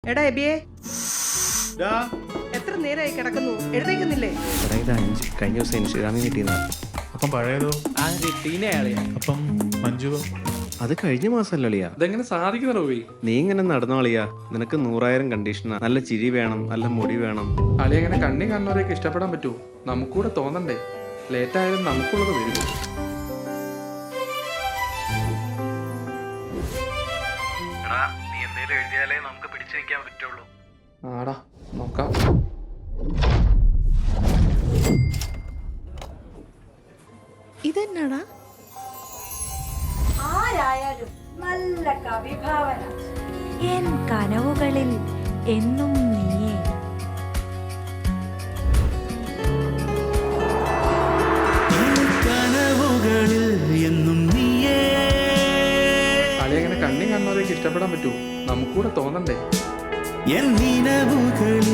എടാ എബിയെ, എത്ര നേരമായി കിടക്കുന്നു, എഴുന്നേക്കുന്നില്ലേ? കഴിഞ്ഞ ദിവസം ഇൻസ്റ്റാഗ്രാമിൽ കിട്ടിയതാ. അപ്പം പഴയതോ? അപ്പം മഞ്ജുവോ? അത് കഴിഞ്ഞ മാസമല്ലോ അളിയാ. ഇതെങ്ങനെ സാധിക്കുന്ന റോബി? നീ ഇങ്ങനെ നടന്നോളിയാ. നിനക്ക് 100,000 കണ്ടീഷനാ. നല്ല ചിരി വേണം, നല്ല മുടി വേണം. അളി അങ്ങനെ കണ്ണി കാണുന്നവരെയൊക്കെ ഇഷ്ടപ്പെടാൻ പറ്റുമോ? നമുക്കൂടെ തോന്നണ്ടേ? ലേറ്റ് ആയാലും നമുക്കുള്ളത് വരും. നീ എന്തേലും എഴുതിയാലേ നമുക്ക് പിടിച്ചു നിൽക്കാൻ പറ്റുള്ളൂ. ആടാ നോക്കാം. ഇതെന്നാടാ? ആരായാലും നല്ല കവിഭാവന. എൻ കനവുകളിൽ എന്നും നീയേ. അളി അങ്ങനെ കണ്ണി കാണുന്നവരെയൊക്കെ ഇഷ്ടപ്പെടാൻ പറ്റുമോ? നമുക്കൂടെ തോന്നണ്ടേ? എൻ നിലവുകളിൽ